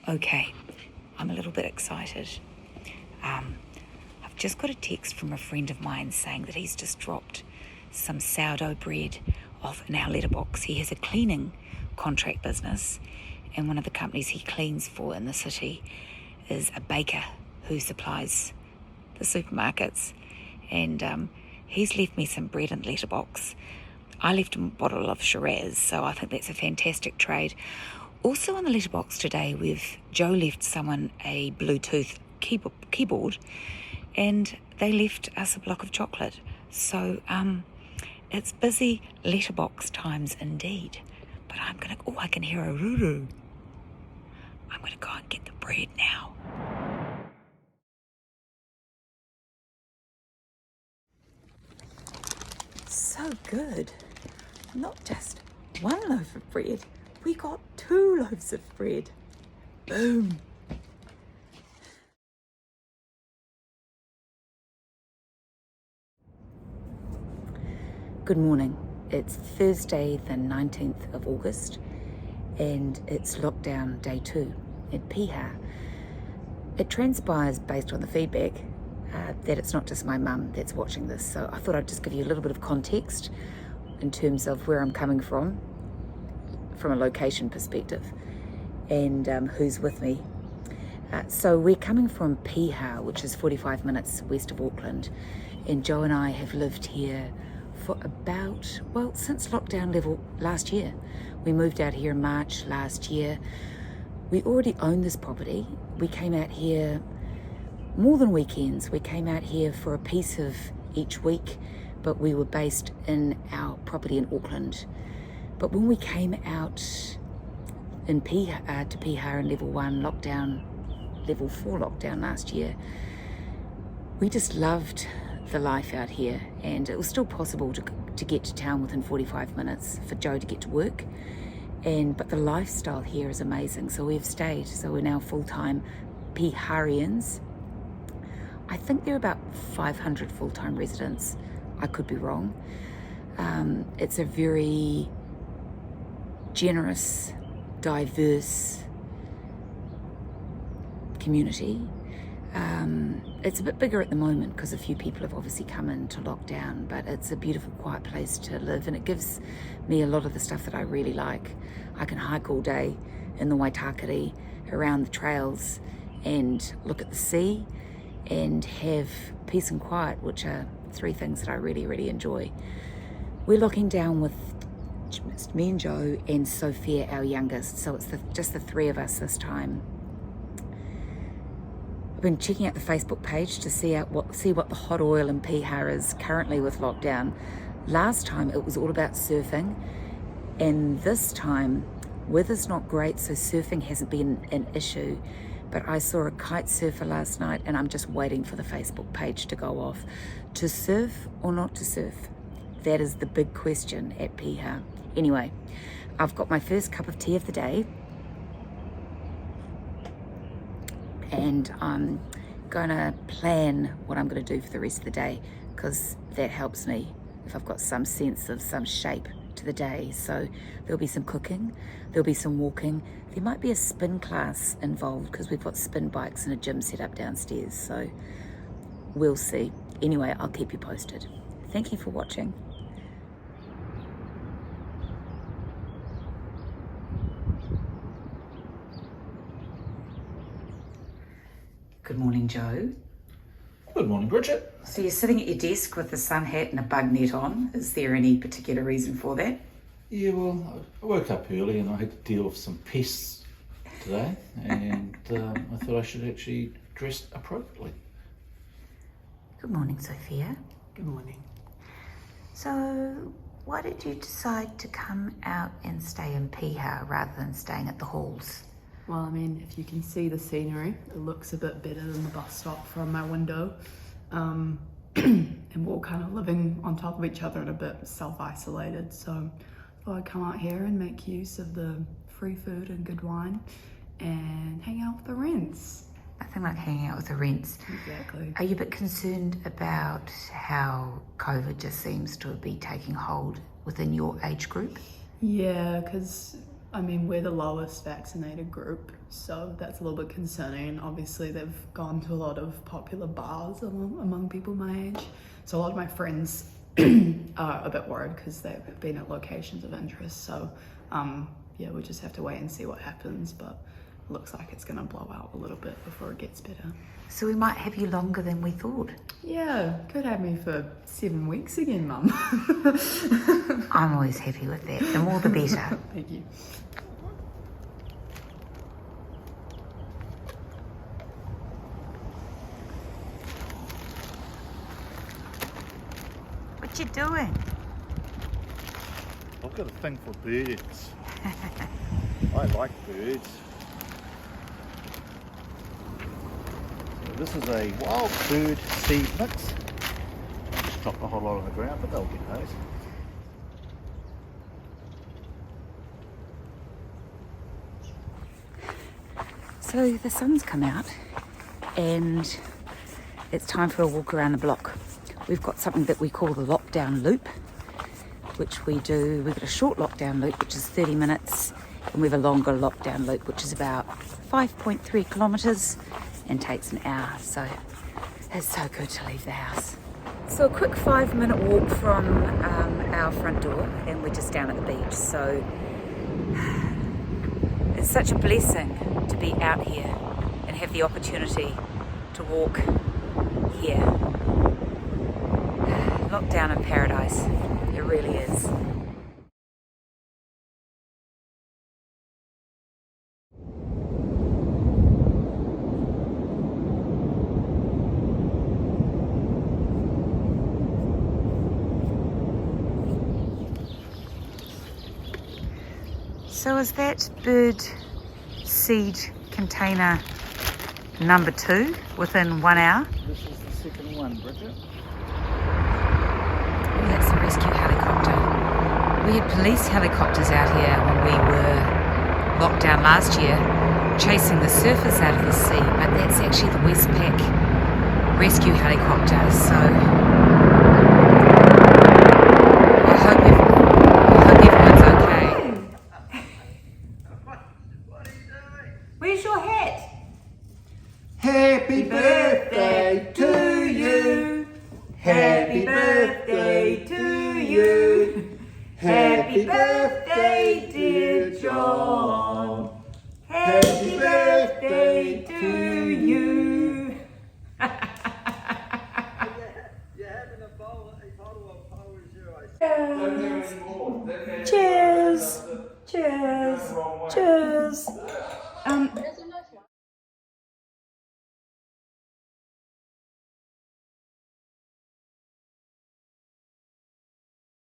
Okay, I'm a little bit excited. I've just got a text from a friend of mine saying that he's just dropped some sourdough bread off in our letterbox. He has a cleaning contract business, and one of the companies he cleans for in the city is a baker who supplies the supermarkets. And he's left me some bread in the letterbox. I left him a bottle of Shiraz, so I think that's a fantastic trade. Also in the letterbox today, Joe left someone a Bluetooth keyboard, and they left us a block of chocolate. So it's busy letterbox times indeed. But I can hear a roo-roo. I'm gonna go and get the bread now. So good. Not just one loaf of bread, we got 2 loaves of bread. Boom. Good morning. It's Thursday the 19th of August and it's lockdown day 2 at Piha. It transpires based on the feedback that it's not just my mum that's watching this, so I thought I'd just give you a little bit of context in terms of where I'm coming from a location perspective, and who's with me. So we're coming from Piha, which is 45 minutes west of Auckland, and Joe and I have lived here for since lockdown level last year. We moved out here in March last year. We already own this property. We came out here more than weekends. We came out here for a piece of each week, but we were based in our property in Auckland. But when we came out in Piha, to Piha in level 1 lockdown, level 4 lockdown last year, we just loved the life out here, and it was still possible to get to town within 45 minutes for Joe to get to work. But the lifestyle here is amazing, so we've stayed. So we're now full-time Piharians. I think there are about 500 full-time residents. I could be wrong. It's a very generous, diverse community. It's a bit bigger at the moment because a few people have obviously come into lockdown, but it's a beautiful, quiet place to live, and it gives me a lot of the stuff that I really like. I can hike all day in the Waitakere around the trails and look at the sea and have peace and quiet, which are 3 things that I really, really enjoy. We're locking down with me and Joe and Sophia, our youngest, so it's just the 3 of us this time. I've been checking out the Facebook page to see what the hot oil in Piha is currently with lockdown. Last time it was all about surfing, and this time weather's not great, so surfing hasn't been an issue. But I saw a kite surfer last night, and I'm just waiting for the Facebook page to go off. To surf or not to surf? That is the big question at Piha. Anyway, I've got my first cup of tea of the day, and I'm gonna plan what I'm gonna do for the rest of the day, because that helps me if I've got some sense of some shape to the day. So there'll be some cooking, there'll be some walking, there might be a spin class involved because we've got spin bikes and a gym set up downstairs, so we'll see. Anyway, I'll keep you posted. Thank you for watching. Good morning, Joe. Good morning, Bridget. So you're sitting at your desk with a sun hat and a bug net on. Is there any particular reason for that? Yeah, well, I woke up early and I had to deal with some pests today, and I thought I should actually dress appropriately. Good morning, Sophia. Good morning. So why did you decide to come out and stay in Piha rather than staying at the halls? Well, I mean, if you can see the scenery, it looks a bit better than the bus stop from my window. And we're all kind of living on top of each other and a bit self-isolated. So I thought I'd come out here and make use of the free food and good wine and hang out with the rents. Nothing like hanging out with the rents. Exactly. Are you a bit concerned about how COVID just seems to be taking hold within your age group? Yeah, because I mean, we're the lowest vaccinated group, so that's a little bit concerning. Obviously, they've gone to a lot of popular bars among people my age. So a lot of my friends are a bit worried because they've been at locations of interest. So yeah, we'll just have to wait and see what happens, but it looks like it's gonna blow out a little bit before it gets better. So we might have you longer than we thought. Yeah, could have me for 7 weeks again, Mum. I'm always happy with that. The more the better. Thank you. What you doing? I've got a thing for birds. I like birds. So this is a wild bird seed mix. I just dropped a whole lot on the ground, but they'll get those. So the sun's come out and it's time for a walk around the block. We've got something that we call the lockdown loop, which we do. We've got a short lockdown loop, which is 30 minutes, and we have a longer lockdown loop, which is about 5.3 kilometres and takes an hour. So it's so good to leave the house. So a quick 5-minute walk from our front door, and we're just down at the beach. So it's such a blessing to be out here and have the opportunity to walk here. Lockdown in paradise, it really is. So is that bird seed container number 2 within 1 hour? This is the second one, Bridget. That's a rescue helicopter. We had police helicopters out here when we were locked down last year, chasing the surfers out of the sea, but that's actually the Westpac rescue helicopter. So I hope everyone's okay. What are you doing? Where's your hat? Happy birthday to you. Happy birthday to you. Happy birthday, dear John. Happy birthday to you. You're having a bottle of Cheers. Cheers. Cheers.